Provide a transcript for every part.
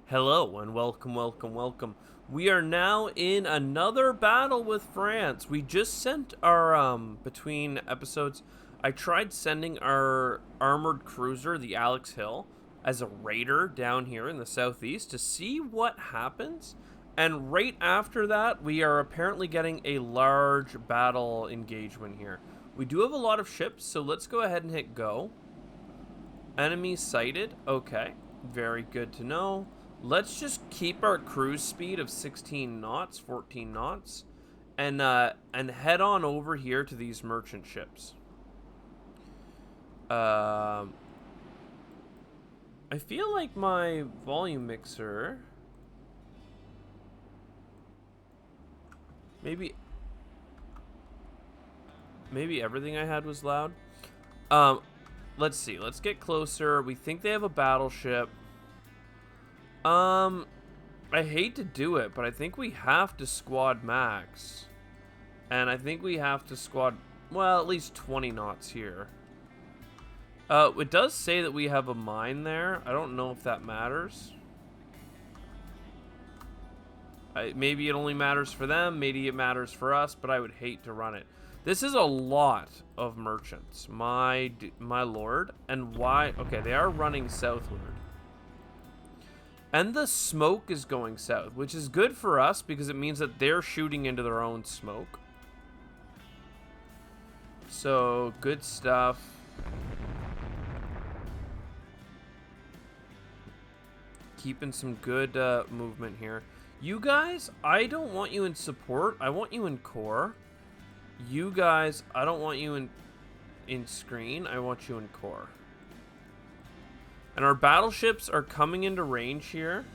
Hello and welcome, welcome, welcome. We are now in another battle with France. We just sent our, between episodes, I tried sending our armored cruiser, the Alex Hill, as a raider down here in the southeast to see what happens. And right after that, we are apparently getting a large battle engagement here. We do have a lot of ships, so let's go ahead and hit go. Enemy sighted. Okay, very good to know. Let's just keep our cruise speed of 16 knots, 14 knots, and head on over here to these merchant ships. I feel like my volume mixer, maybe everything I had was loud. Let's see. Let's get closer. We think they have a battleship. I hate to do it, but I think we have to squad max. And I think we have to squad, well, at least 20 knots here. It does say that we have a mine there. I don't know if that matters. Maybe it only matters for them. Maybe it matters for us, but I would hate to run it. This is a lot of merchants, my lord. And why? Okay, they are running southward. And the smoke is going south, which is good for us because it means that they're shooting into their own smoke. So, good stuff. Keeping some good movement here. You guys, I don't want you in support. I want you in core. You guys, I don't want you in screen. I want you in core. And our battleships are coming into range here.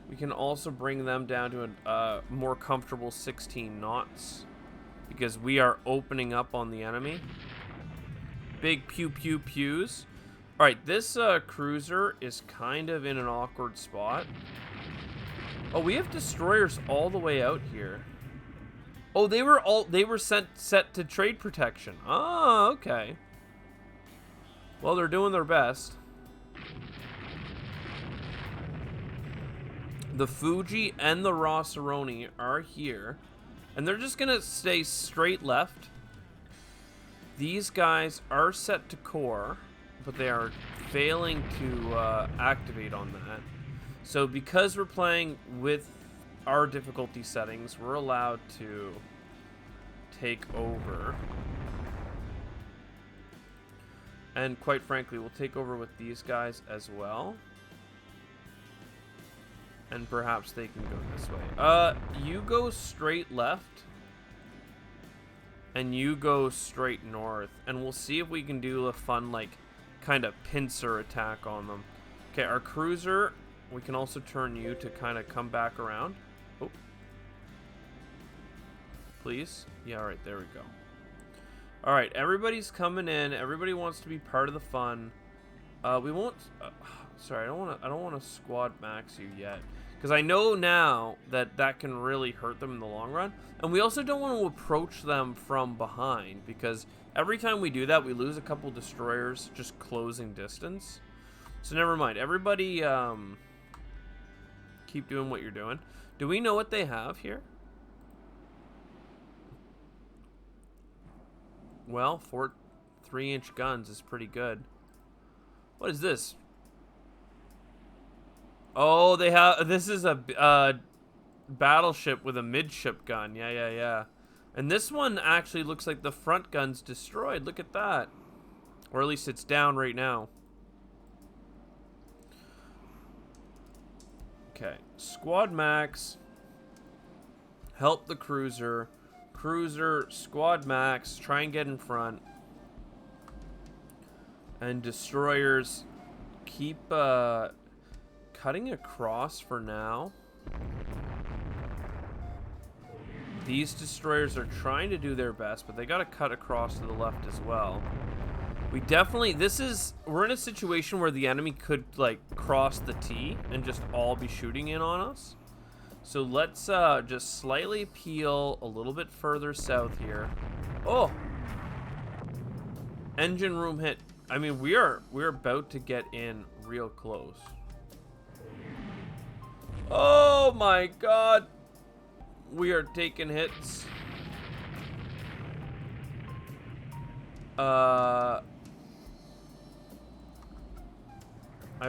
We can also bring them down to a more comfortable 16 knots because we are opening up on the enemy. Big pew pew pews. All right, this cruiser is kind of in an awkward spot. Oh, we have destroyers all the way out here. Oh, they were set to trade protection. Oh, okay. Well, they're doing their best. The Fuji and the Rossaroni are here, and they're just gonna stay straight left. These guys are set to core, but they are failing to activate on that. So because we're playing with our difficulty settings, we're allowed to take over. And quite frankly, we'll take over with these guys as well. And perhaps they can go this way. You go straight left. And you go straight north. And we'll see if we can do a fun, like, kind of pincer attack on them. Okay, our cruiser, we can also turn you to kind of come back around. Oh. Please. Yeah, alright, there we go. Alright, everybody's coming in. Everybody wants to be part of the fun. We won't... sorry, I don't want to squad max you yet. Because I know now that that can really hurt them in the long run. And we also don't want to approach them from behind. Because every time we do that, we lose a couple destroyers just closing distance. So never mind. Everybody keep doing what you're doing. Do we know what they have here? Well, 3-inch guns is pretty good. What is this? Oh, they have... This is a battleship with a midship gun. Yeah. And this one actually looks like the front gun's destroyed. Look at that. Or at least it's down right now. Okay. Squad max. Help the cruiser. Cruiser, squad max. Try and get in front. And destroyers, keep... cutting across for now. These destroyers are trying to do their best, but they got to cut across to the left as well. We definitely, we're in a situation where the enemy could like cross the T and just all be shooting in on us. So let's just slightly peel a little bit further south here. Oh! Engine room hit. I mean, we're about to get in real close. Oh my god. We are taking hits. I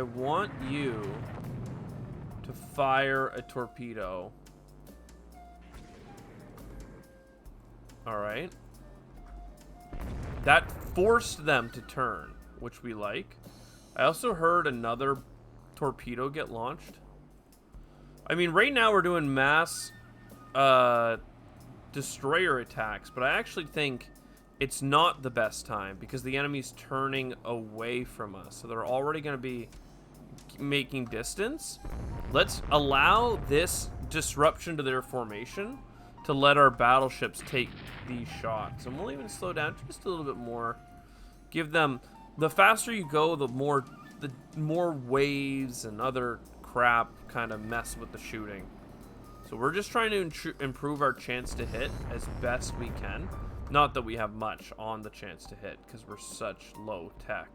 want you to fire a torpedo. Alright. That forced them to turn, which we like. I also heard another torpedo get launched. I mean, right now we're doing mass destroyer attacks, but I actually think it's not the best time because the enemy's turning away from us. So they're already going to be making distance. Let's allow this disruption to their formation to let our battleships take these shots. And we'll even slow down just a little bit more. Give them... The faster you go, the more waves and other crap kind of mess with the shooting. So we're just trying to improve our chance to hit as best we can. Not that we have much on the chance to hit because we're such low tech.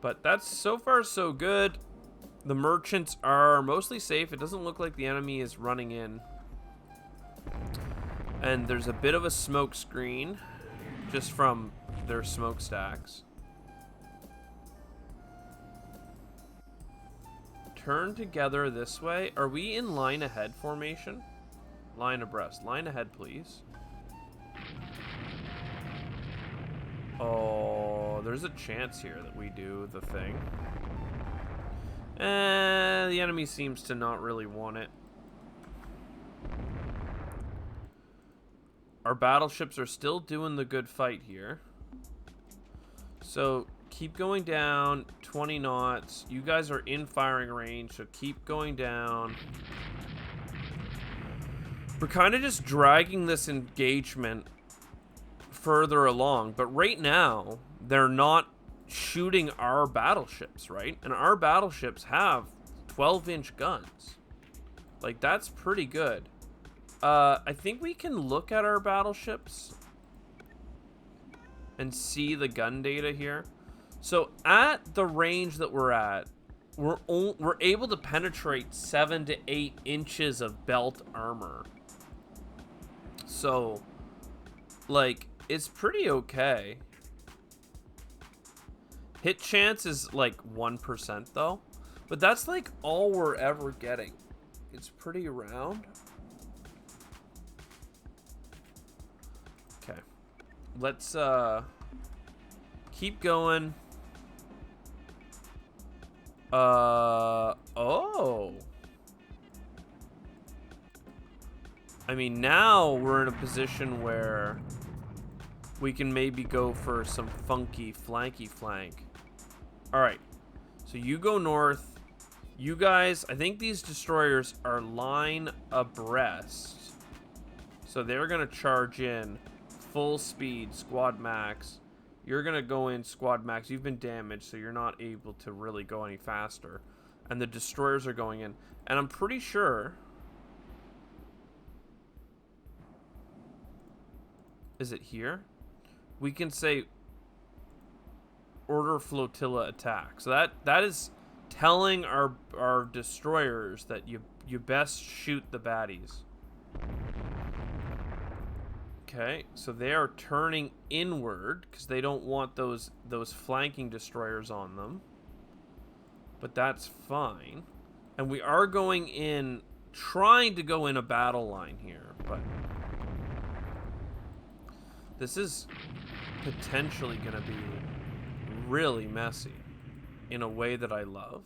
But that's so far so good. The merchants are mostly safe. It doesn't look like the enemy is running in. And there's a bit of a smoke screen just from their smokestacks. Turn together this way. Are we in line ahead formation? Line abreast. Line ahead, please. Oh, there's a chance here that we do the thing. The enemy seems to not really want it. Our battleships are still doing the good fight here. So keep going down 20 knots. You guys are in firing range, so keep going down. We're kind of just dragging this engagement further along, but right now they're not shooting our battleships, right? And our battleships have 12-inch guns. Like, that's pretty good. I think we can look at our battleships and see the gun data here. So at the range that we're at, we're able to penetrate 7 to 8 inches of belt armor. So, like, it's pretty okay. Hit chance is like 1% though, but that's like all we're ever getting. It's pretty round. Okay, let's keep going. Oh, I mean, now we're in a position where we can maybe go for some funky flanky flank. All right, so you go north. You guys, I think these destroyers are line abreast, so they're gonna charge in full speed, squad max. You're gonna go in squad max. You've been damaged, so you're not able to really go any faster. And the destroyers are going in, and I'm pretty sure. Is it here? We can say order flotilla attack. So that is telling our destroyers that you best shoot the baddies. Okay, so they are turning inward because they don't want those flanking destroyers on them. But that's fine. And we are going in, trying to go in a battle line here, but this is potentially going to be really messy in a way that I love.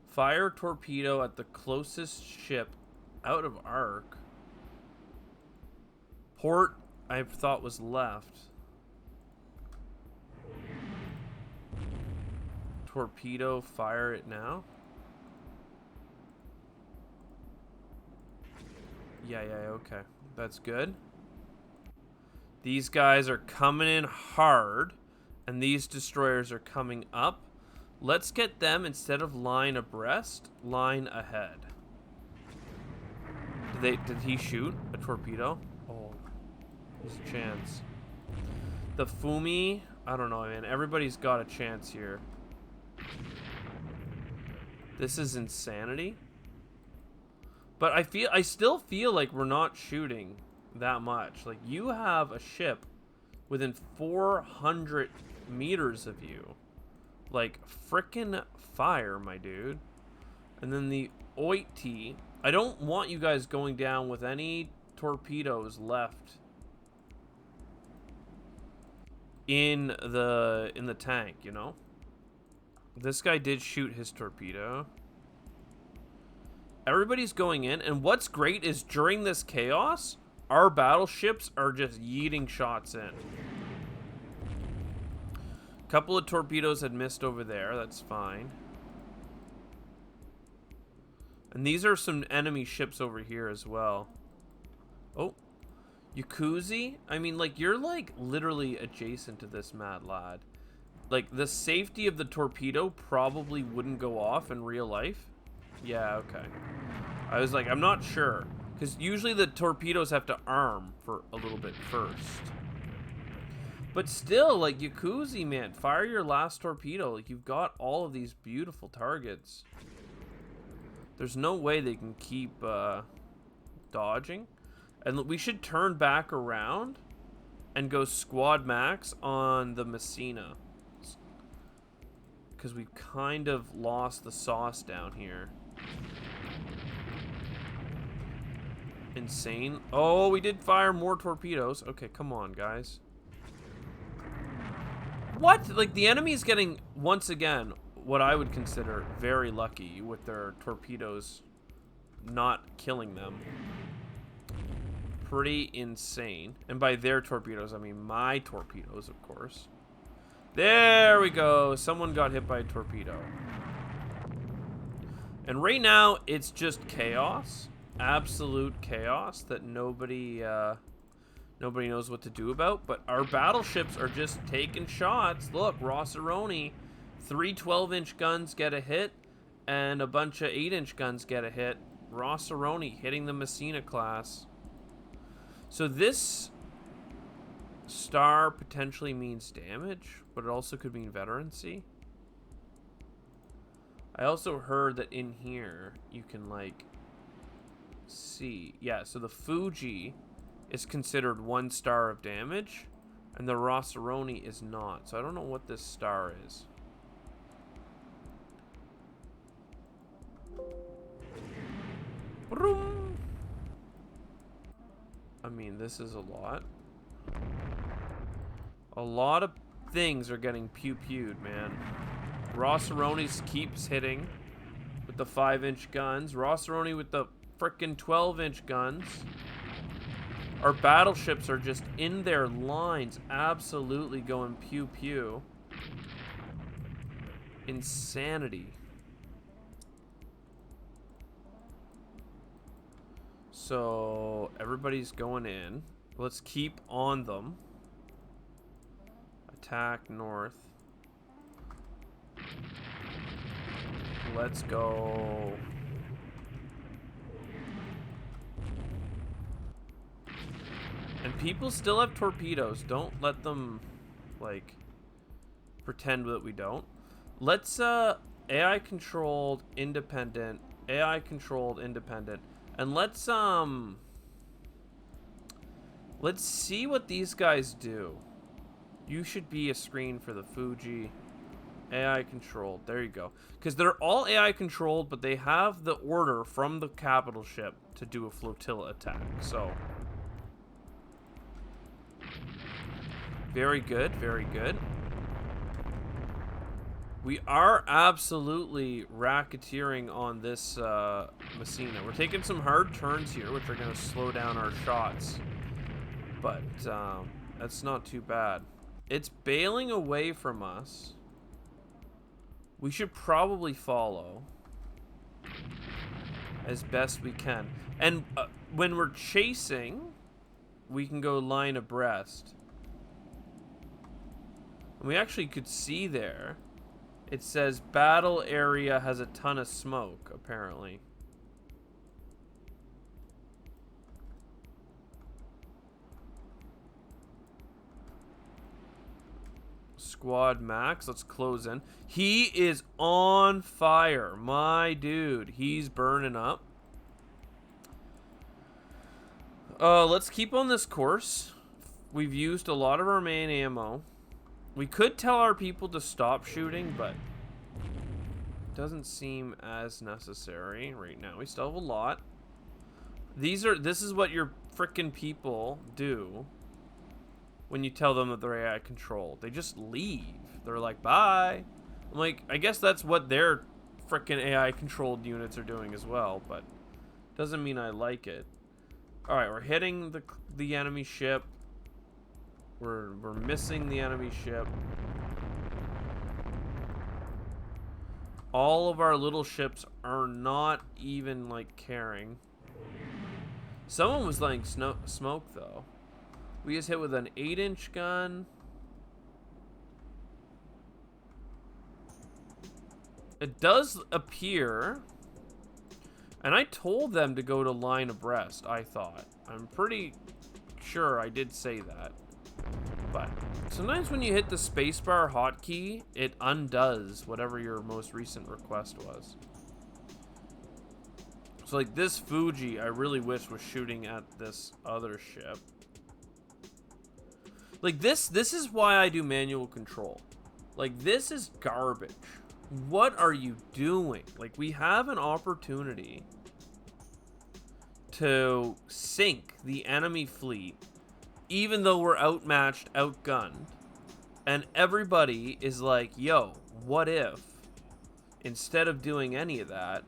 Fire torpedo at the closest ship out of arc. Port, I thought, was left. Torpedo, fire it now. Yeah, okay. That's good. These guys are coming in hard, and these destroyers are coming up. Let's get them, instead of line abreast, line ahead. Did he shoot a torpedo? Oh, there's a chance. The Fumi, I don't know, man. Everybody's got a chance here. This is insanity. But I still feel like we're not shooting that much. Like, you have a ship within 400 meters of you. Like, frickin' fire, my dude. And then the Oiti. I don't want you guys going down with any torpedoes left in the tank, you know? This guy did shoot his torpedo. Everybody's going in, and what's great is during this chaos, our battleships are just yeeting shots in. A couple of torpedoes had missed over there, that's fine. And these are some enemy ships over here as well. Oh, Yakuzi? I mean, like, you're, like, literally adjacent to this mad lad. Like, the safety of the torpedo probably wouldn't go off in real life. Yeah, okay. I was like, I'm not sure. Because usually the torpedoes have to arm for a little bit first. But still, like, Yakuzi, man, fire your last torpedo. Like, you've got all of these beautiful targets. There's no way they can keep dodging. And we should turn back around and go squad max on the Messina. Because we've kind of lost the sauce down here. Insane. Oh, we did fire more torpedoes. Okay, come on, guys. What? Like, the enemy's getting, once again, what I would consider very lucky with their torpedoes not killing them. Pretty insane. And by their torpedoes, I mean my torpedoes, of course. There we go. Someone got hit by a torpedo. And right now, it's just chaos. Absolute chaos that nobody knows what to do about. But our battleships are just taking shots. Look, Rossaroni, 3 12-inch guns get a hit, and a bunch of 8-inch guns get a hit. Rossaroni hitting the Messina class. So this star potentially means damage, but it also could mean veterancy. I also heard that in here you can, like, see. Yeah, so the Fuji is considered 1 star of damage, and the Rossaroni is not. So I don't know what this star is. I mean, this is a lot. A lot of things are getting pew-pewed, man. Rossaroni keeps hitting with the 5-inch guns. Rossaroni with the frickin' 12-inch guns. Our battleships are just in their lines, absolutely going pew-pew. Insanity. So, everybody's going in. Let's keep on them. Attack north. Let's go. And people still have torpedoes. Don't let them, like, pretend that we don't. Let's, AI controlled, independent. AI controlled, independent. And let's see what these guys do. You should be a screen for the Fuji. AI controlled. There you go. Because they're all AI controlled, but they have the order from the capital ship to do a flotilla attack. So, very good. Very good. We are absolutely racketeering on this Messina. We're taking some hard turns here, which are going to slow down our shots. But that's not too bad. It's bailing away from us. We should probably follow as best we can. And when we're chasing, we can go line abreast. And we actually could see there. It says battle area has a ton of smoke, apparently. Squad max. Let's close in. He is on fire. My dude. He's burning up. Let's keep on this course. We've used a lot of our main ammo. We could tell our people to stop shooting, but it doesn't seem as necessary right now. We still have a lot. This is what your frickin' people do when you tell them that they're AI controlled. They just leave. They're like, bye. I'm like, I guess that's what their frickin' AI controlled units are doing as well, but doesn't mean I like it. All right, we're hitting the enemy ship. We're missing the enemy ship. All of our little ships are not even like caring. Someone was letting smoke though. We just hit with an 8-inch gun. It does appear, and I told them to go to line abreast, I thought. I'm pretty sure I did say that. But sometimes when you hit the spacebar hotkey, it undoes whatever your most recent request was. So like this Fuji, I really wish was shooting at this other ship. Like this is why I do manual control. Like this is garbage. What are you doing? Like we have an opportunity to sink the enemy fleet, even though we're outmatched, outgunned, and everybody is like, yo, what if instead of doing any of that,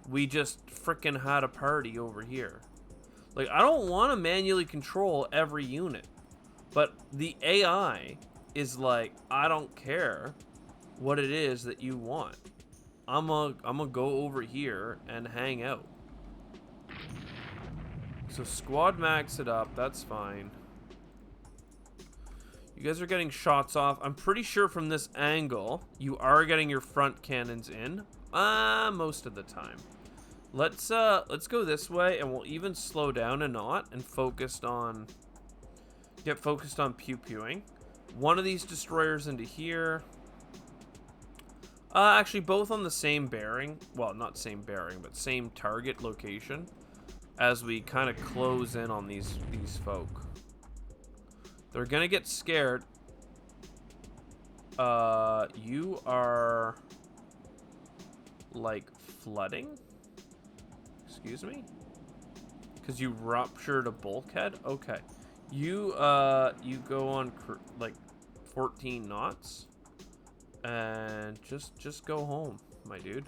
we just frickin' had a party over here? Like, I don't want to manually control every unit, but the AI is like, I don't care what it is that you want. I'm gonna go over here and hang out. So squad max it up, that's fine. You guys are getting shots off. I'm pretty sure from this angle, you are getting your front cannons in. Most of the time. Let's go this way, and we'll even slow down a knot and get focused on pew-pewing. One of these destroyers into here. Actually, both on the same bearing. Well, not same bearing, but same target location. As we kind of close in on these folk. They're gonna get scared. You are like flooding? Excuse me? Because you ruptured a bulkhead? Okay. You go on like 14 knots and just go home, my dude.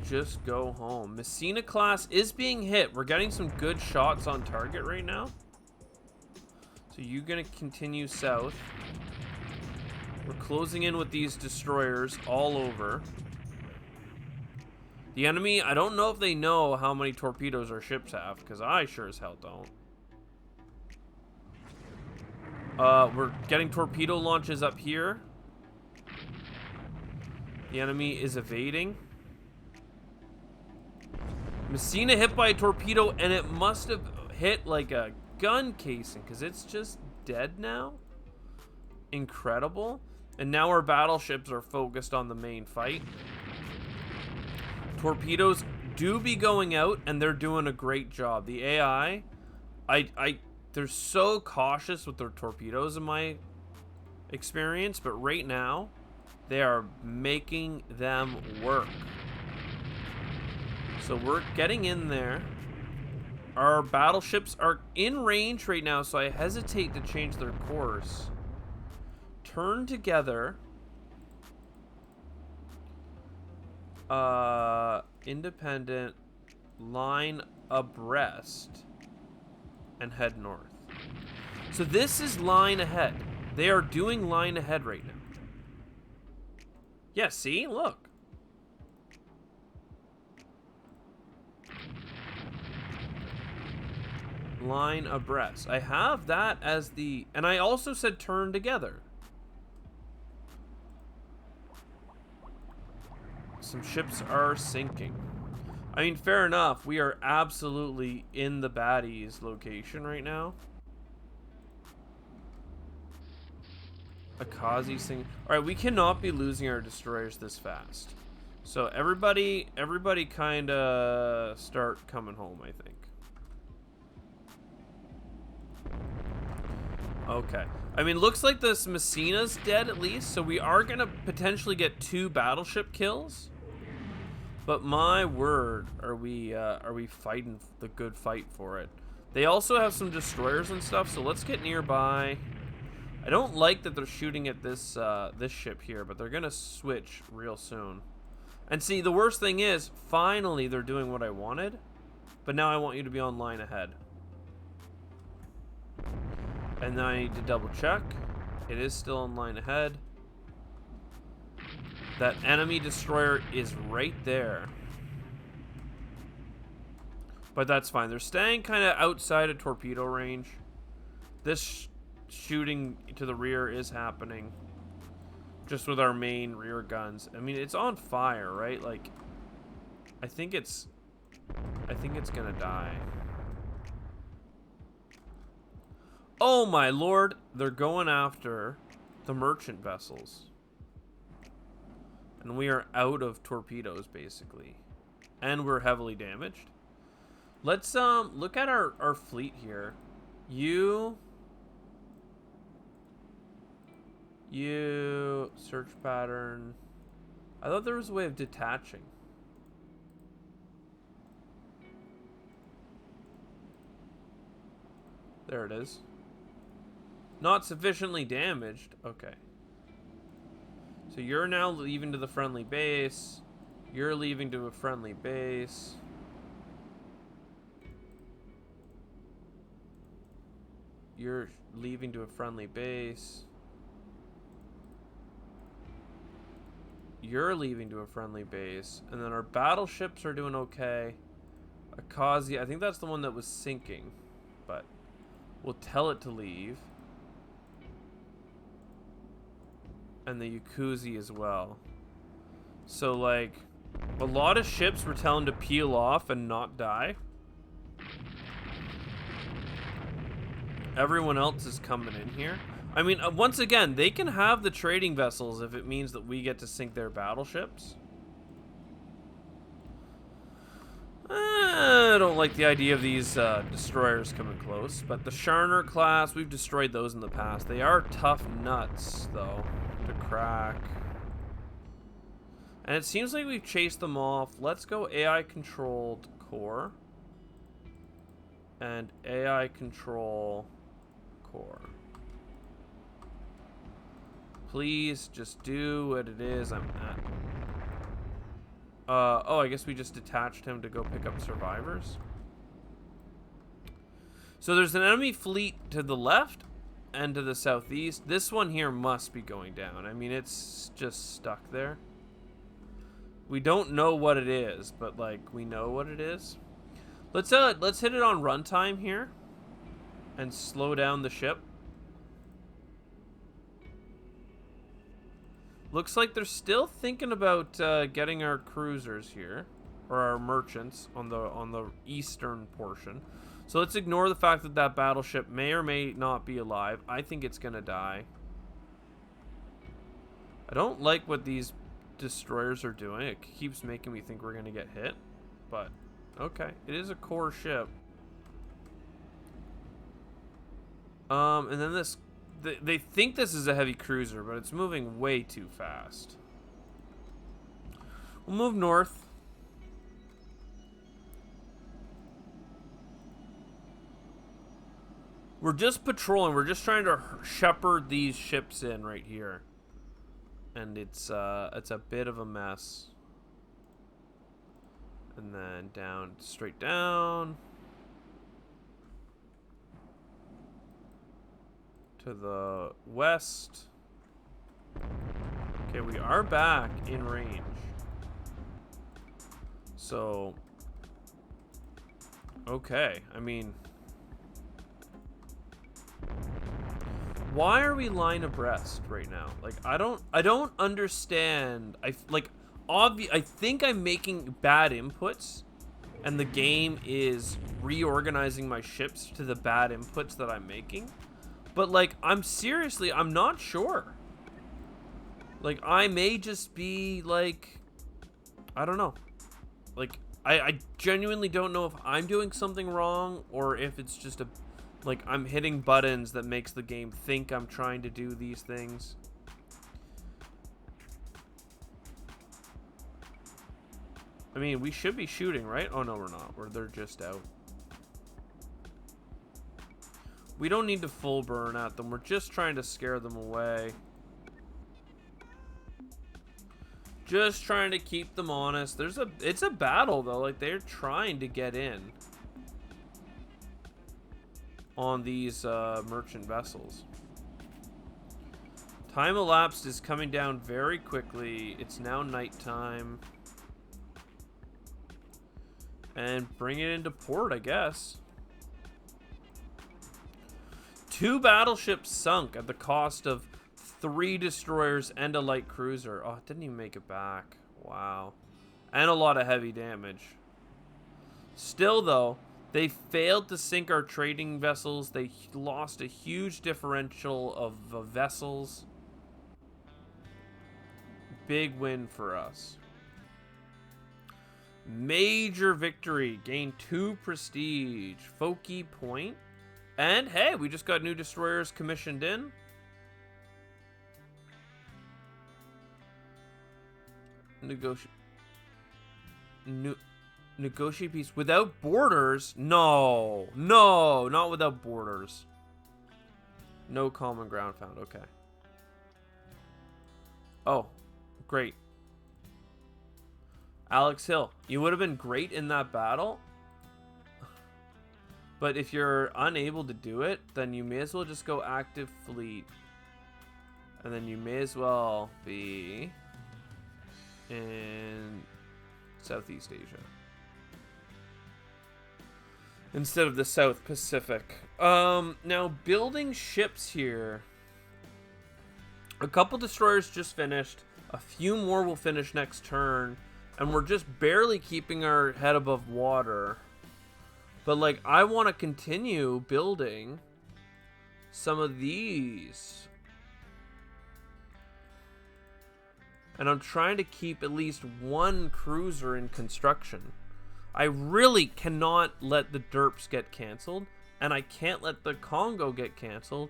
Just go home. Messina class is being hit. We're getting some good shots on target right now. So you're gonna continue south. We're closing in with these destroyers all over. The enemy, I don't know if they know how many torpedoes our ships have, because I sure as hell don't. We're getting torpedo launches up here. The enemy is evading. Messina hit by a torpedo, and it must have hit like a gun casing, because it's just dead now. Incredible. And now our battleships are focused on the main fight. Torpedoes do be going out, and they're doing a great job. The AI, they're so cautious with their torpedoes in my experience, but right now, they are making them work. So we're getting in there. Our battleships are in range right now, so I hesitate to change their course. Turn together. Independent. Line abreast. And head north. So this is line ahead. They are doing line ahead right now. Yeah, see? Look. Line abreast. I have that as the... And I also said turn together. Some ships are sinking. I mean, fair enough. We are absolutely in the baddies location right now. Akazi's thing. All right, we cannot be losing our destroyers this fast. So everybody kind of start coming home, I think. Okay. I mean, looks like this Messina's dead at least, so we are gonna potentially get 2 battleship kills. But my word, are we fighting the good fight for it? They also have some destroyers and stuff, so let's get nearby. I don't like that they're shooting at this this ship here, but they're gonna switch real soon. And see, the worst thing is, finally they're doing what I wanted, but now I want you to be online ahead. And then I need to double check. It is still online ahead. That enemy destroyer is right there. But that's fine. They're staying kind of outside of torpedo range. This shooting to the rear is happening. Just with our main rear guns. I mean, it's on fire, right? Like, I think it's gonna die. Oh my lord, they're going after the merchant vessels. And we are out of torpedoes, basically. And we're heavily damaged. Let's look at our fleet here. You search pattern. I thought there was a way of detaching. There it is. Not sufficiently damaged. Okay. So you're now leaving to the friendly base. You're leaving to a friendly base. You're leaving to a friendly base. You're leaving to a friendly base. And then our battleships are doing okay. Akazi, I think that's the one that was sinking. But we'll tell it to leave. And the Yakuzi as well. So, like, a lot of ships were telling to peel off and not die. Everyone else is coming in here. I mean, once again, they can have the trading vessels if it means that we get to sink their battleships. I don't like the idea of these destroyers coming close, but the Sharner class, we've destroyed those in the past. They are tough nuts, though, to crack. And it seems like we've chased them off. Let's go AI-controlled core. And AI control core. Please just do what it is I'm at. Oh, I guess we just detached him to go pick up survivors. So there's an enemy fleet to the left and to the southeast. This one here must be going down. I mean, it's just stuck there. We don't know what it is, but like we know what it is. Let's hit it on runtime here and slow down the ship. Looks like they're still thinking about getting our cruisers here, or our merchants on the eastern portion. So let's ignore the fact that that battleship may or may not be alive. I think it's gonna die. I don't like what these destroyers are doing. It keeps making me think we're gonna get hit, but okay, it is a core ship. And then this. They think this is a heavy cruiser, but it's moving way too fast. We'll move north. We're just patrolling. We're just trying to shepherd these ships in right here. And it's a bit of a mess. And then down, straight down. To the west. Okay, we are back in range. So, okay, I mean, why are we line abreast right now? Like, I don't understand. I think I'm making bad inputs, and the game is reorganizing my ships to the bad inputs that I'm making. But like, I'm not sure. Like, I may just be, like, I don't know. Like, I genuinely don't know if I'm doing something wrong or if it's just a, like, I'm hitting buttons that makes the game think I'm trying to do these things. I mean, we should be shooting, right? Oh, no, we're not. They're just out. We don't need to full burn at them. We're just trying to scare them away. Just trying to keep them honest. It's a battle though. Like, they're trying to get in on these merchant vessels. Time elapsed is coming down very quickly. It's now nighttime. And bring it into port, I guess. 2 battleships sunk at the cost of 3 destroyers and a light cruiser. Oh, it didn't even make it back. Wow. And a lot of heavy damage. Still, though, they failed to sink our trading vessels. They lost a huge differential of vessels. Big win for us. Major victory. Gain 2 prestige. Foki point. And, hey, we just got new destroyers commissioned in. Negotiate peace without borders? No. No, not without borders. No common ground found. Okay. Oh, great. Alex Hill, you would have been great in that battle. But if you're unable to do it, then you may as well just go active fleet. And then you may as well be in Southeast Asia instead of the South Pacific. Now building ships here. A couple destroyers just finished. A few more will finish next turn. And we're just barely keeping our head above water. But, like, I want to continue building some of these. And I'm trying to keep at least 1 cruiser in construction. I really cannot let the derps get canceled. And I can't let the Congo get canceled.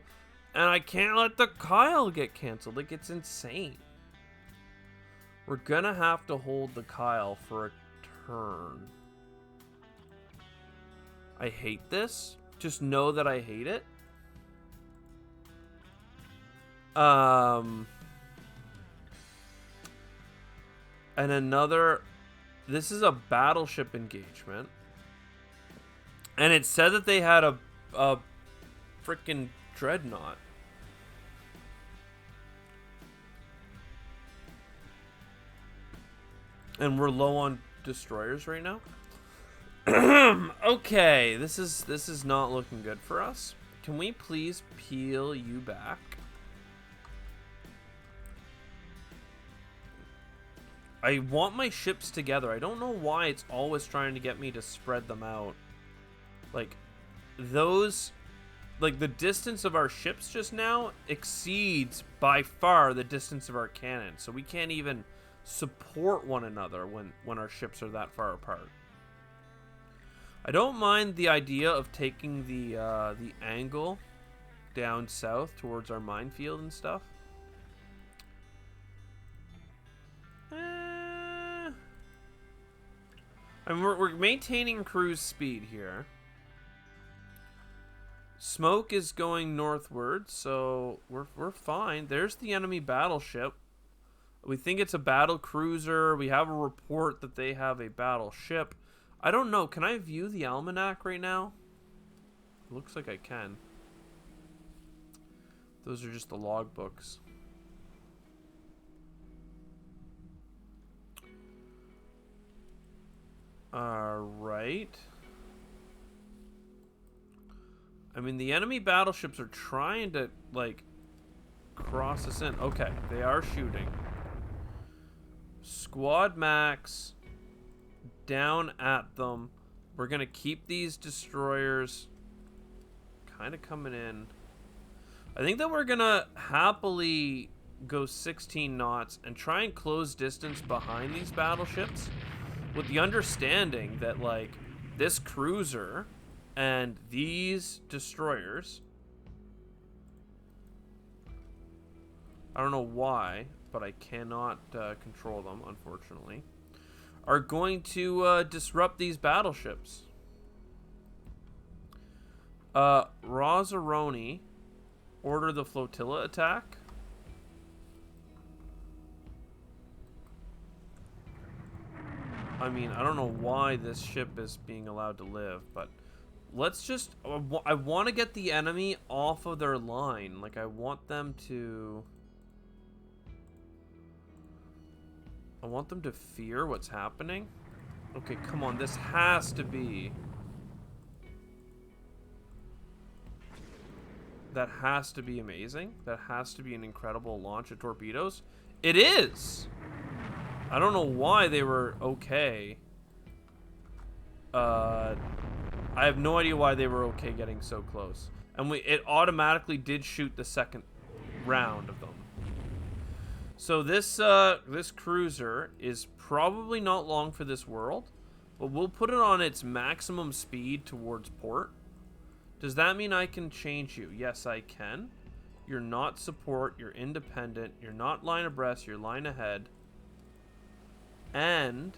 And I can't let the Kyle get canceled. Like, it's insane. We're gonna have to hold the Kyle for a turn. I hate this. Just know that I hate it. And another... This is a battleship engagement. And it said that they had a freaking dreadnought. And we're low on destroyers right now. Okay, this is not looking good for us. Can we please peel you back? I want my ships together. I don't know why it's always trying to get me to spread them out. Like, those... Like, the distance of our ships just now exceeds by far the distance of our cannons. So we can't even support one another when our ships are that far apart. I don't mind the idea of taking the angle down south towards our minefield and stuff. And we're maintaining cruise speed here. Smoke is going northward, so we're fine. There's the enemy battleship. We think it's a battle cruiser. We have a report that they have a battleship. I don't know. Can I view the almanac right now? Looks like I can. Those are just the logbooks. Alright. I mean, the enemy battleships are trying to, like, cross us in. Okay, they are shooting. Squad max down at them. We're going to keep these destroyers kind of coming in. I think that we're going to happily go 16 knots and try and close distance behind these battleships with the understanding that, like, this cruiser and these destroyers, I don't know why, but I cannot control them, unfortunately, are going to disrupt these battleships. Rozzaroni, order the flotilla attack. I mean, I don't know why this ship is being allowed to live, but let's just... I want to get the enemy off of their line. Like, I want them to... I want them to fear what's happening. Okay, come on. This has to be... That has to be amazing. That has to be an incredible launch of torpedoes. It is! I don't know why they were okay. I have no idea why they were okay getting so close. And it automatically did shoot the second round of them. So this cruiser is probably not long for this world, but we'll put it on its maximum speed towards port. Does that mean I can change you? Yes, I can. You're not support, you're independent, you're not line abreast, you're line ahead. And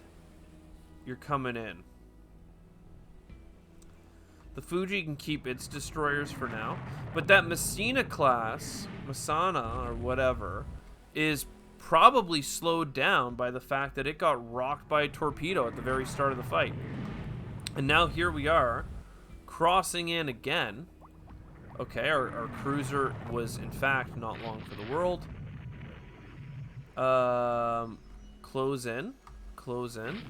you're coming in. The Fuji can keep its destroyers for now, but that Messina class, Masana or whatever, is probably slowed down by the fact that it got rocked by a torpedo at the very start of the fight. And now here we are, crossing in again. Okay, our cruiser was in fact not long for the world. Close in. Close in.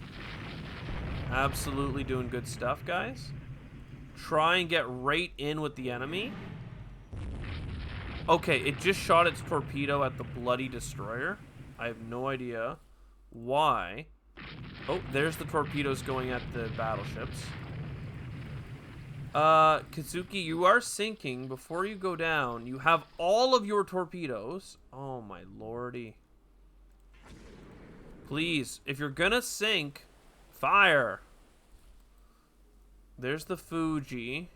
Absolutely doing good stuff, guys. Try and get right in with the enemy. Okay, it just shot its torpedo at the bloody destroyer. I have no idea why. Oh, there's the torpedoes going at the battleships. Kazuki, you are sinking. Before you go down, you have all of your torpedoes. Oh, my lordy. Please, if you're gonna sink, fire. There's the Fuji.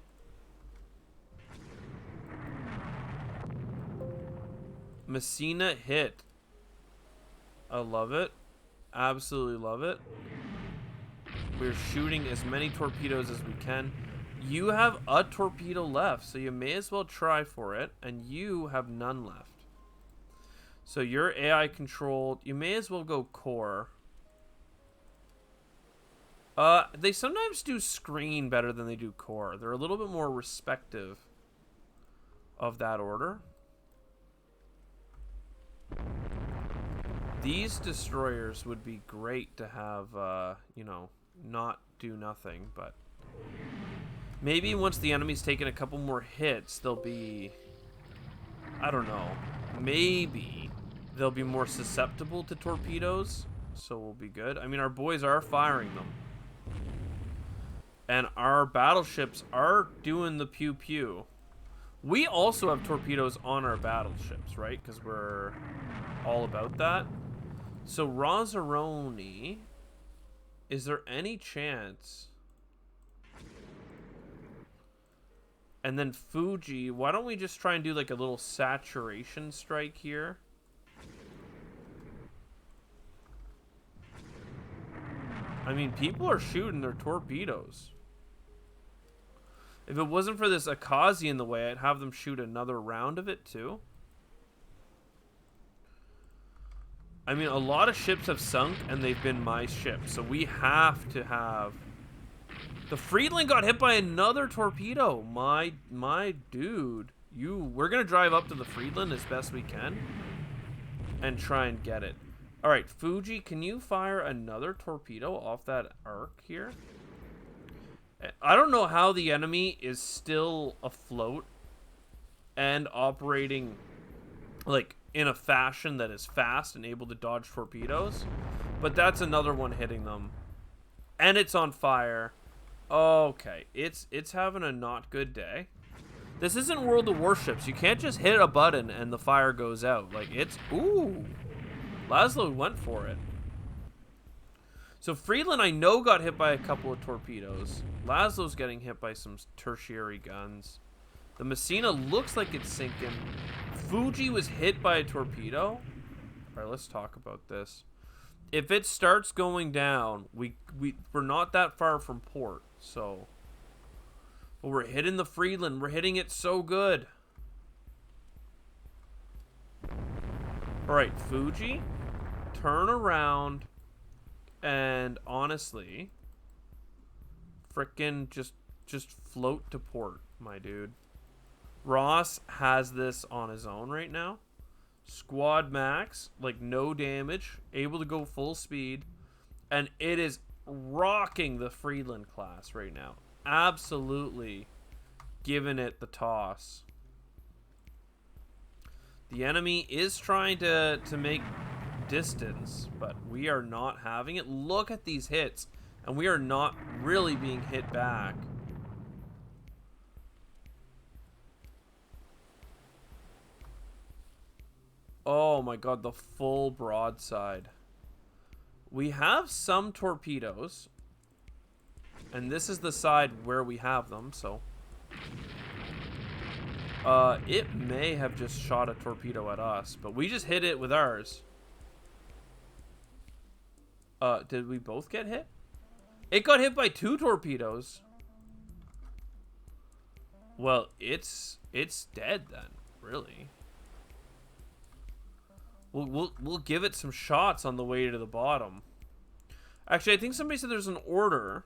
Messina hit. I love it. Absolutely love it. We're shooting as many torpedoes as we can. You have a torpedo left, so you may as well try for it, and you have none left. So you're AI controlled. You may as well go core. They sometimes do screen better than they do core. They're a little bit more respective of that order. These destroyers would be great to have, you know, not do nothing, but maybe once the enemy's taken a couple more hits, they'll be, I don't know, maybe they'll be more susceptible to torpedoes, so we'll be good. I mean, our boys are firing them. And our battleships are doing the pew-pew. We also have torpedoes on our battleships, right? Because we're all about that. So, Rozzaroni, is there any chance? And then Fuji, why don't we just try and do like a little saturation strike here? I mean, people are shooting their torpedoes. If it wasn't for this Akazi in the way, I'd have them shoot another round of it too. I mean, a lot of ships have sunk, and they've been my ships, so we have to have... The Friedland got hit by another torpedo. My dude. We're going to drive up to the Friedland as best we can and try and get it. All right, Fuji, can you fire another torpedo off that arc here? I don't know how the enemy is still afloat and operating like in a fashion that is fast and able to dodge torpedoes, but that's another one hitting them, and it's on fire. Okay, it's having a not good day. This isn't World of Warships. You can't just hit a button and the fire goes out. Like, it's... Ooh. Laszlo went for it. So Friedland, I know, got hit by a couple of torpedoes. Laszlo's getting hit by some tertiary guns. The Messina looks like it's sinking. Fuji was hit by a torpedo. All right, let's talk about this. If it starts going down, we're not that far from port, so... But we're hitting the Friedland. We're hitting it so good. All right, Fuji, turn around, and honestly, frickin' just float to port, my dude. Ross has this on his own right now. Squad max, like no damage, able to go full speed, and it is rocking the Friedland class right now. Absolutely giving it the toss. The enemy is trying to make distance, but we are not having it. Look at these hits, and we are not really being hit back. Oh my god, the full broadside. We have some torpedoes, and this is the side where we have them, so... it may have just shot a torpedo at us, but we just hit it with ours. Did we both get hit? It got hit by 2 torpedoes. Well, it's dead then, really. We'll give it some shots on the way to the bottom. Actually, I think somebody said there's an order.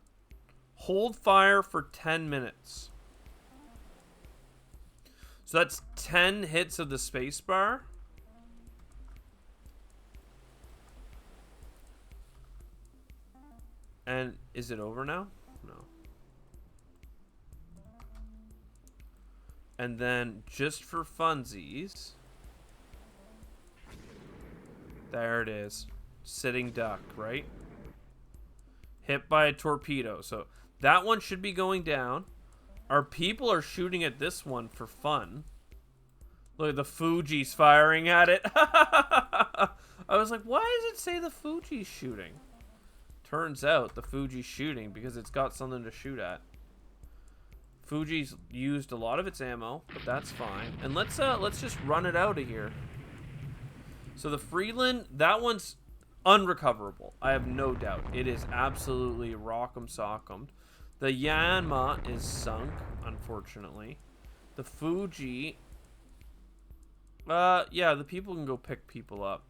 Hold fire for 10 minutes. So that's 10 hits of the spacebar. And is it over now? No. And then just for funsies, there it is. Sitting duck, right? Hit by a torpedo. So that one should be going down. Our people are shooting at this one for fun. Look at the Fuji's firing at it. I was like, why does it say the Fuji's shooting? Turns out the Fuji's shooting because it's got something to shoot at. Fuji's used a lot of its ammo, but that's fine. And let's just run it out of here. So the Friedland, that one's unrecoverable. I have no doubt. It is absolutely rock'em sock'em. The Yanma is sunk, unfortunately. The Fuji, yeah, the people can go pick people up.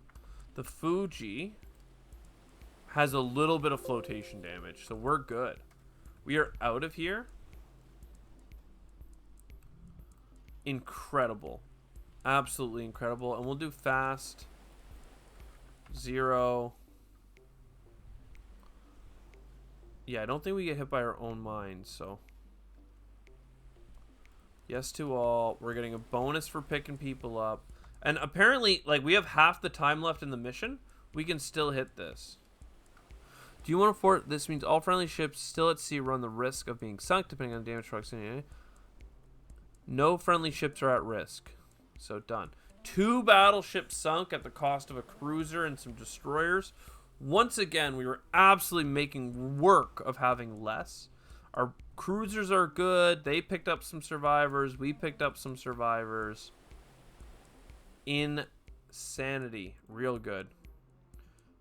The Fuji has a little bit of flotation damage, so we're good. We are out of here. Incredible. Absolutely incredible. And we'll do fast. 0. Yeah, I don't think we get hit by our own mines, so. Yes to all. We're getting a bonus for picking people up. And apparently, like, we have half the time left in the mission. We can still hit this. Do you want to fort? This means all friendly ships still at sea run the risk of being sunk, depending on the damage proximity. No friendly ships are at risk. So done. 2 battleships sunk at the cost of a cruiser and some destroyers. Once again, we were absolutely making work of having less. Our cruisers are good. They picked up some survivors. We picked up some survivors. Insanity. Real good.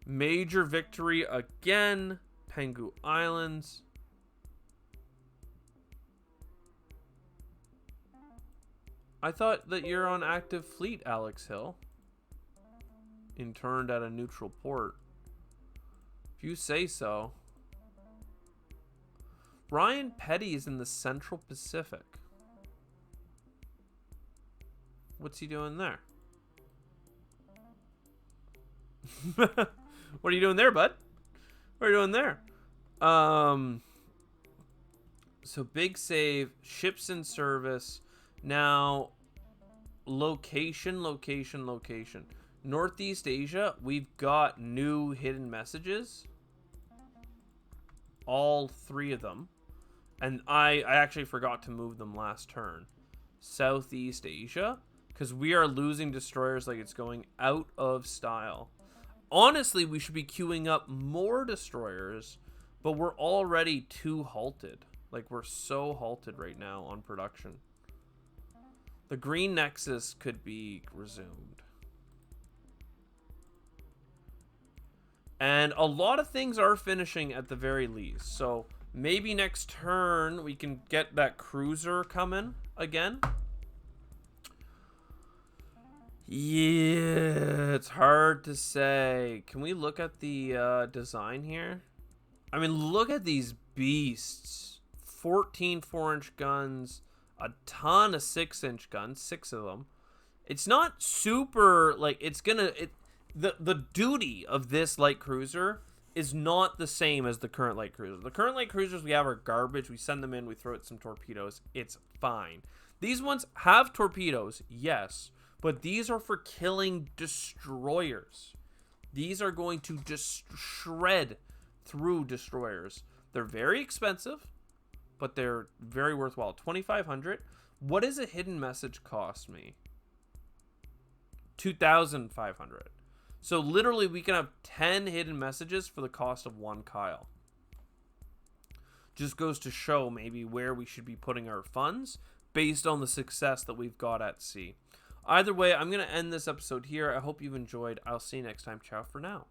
Major victory again. Penghu Islands. I thought that you're on active fleet, Alex Hill. Interned at a neutral port. If you say so. Ryan Petty is in the Central Pacific. What's he doing there? What are you doing there, bud? What are you doing there? So big save, ships in service. Now, location. Northeast Asia, we've got new hidden messages. All 3 of them. And I actually forgot to move them last turn. Southeast Asia, because we are losing destroyers like it's going out of style. Honestly, we should be queuing up more destroyers, but we're already too halted. Like, we're so halted right now on production. The Green Nexus could be resumed. And a lot of things are finishing at the very least. So maybe next turn we can get that cruiser coming again. Yeah, it's hard to say. Can we look at the design here? I mean, look at these beasts. 14 4-inch guns, a ton of 6-inch guns, 6 of them. It's not super, like, it's gonna... The duty of this light cruiser is not the same as the current light cruiser. The current light cruisers we have are garbage. We send them in, we throw out some torpedoes. It's fine. These ones have torpedoes, yes, but these are for killing destroyers. These are going to just shred through destroyers. They're very expensive, but they're very worthwhile. 2,500. What does a hidden message cost me? 2,500. So literally we can have 10 hidden messages for the cost of 1 Kyle. Just goes to show maybe where we should be putting our funds based on the success that we've got at sea. Either way, I'm going to end this episode here. I hope you've enjoyed. I'll see you next time. Ciao for now.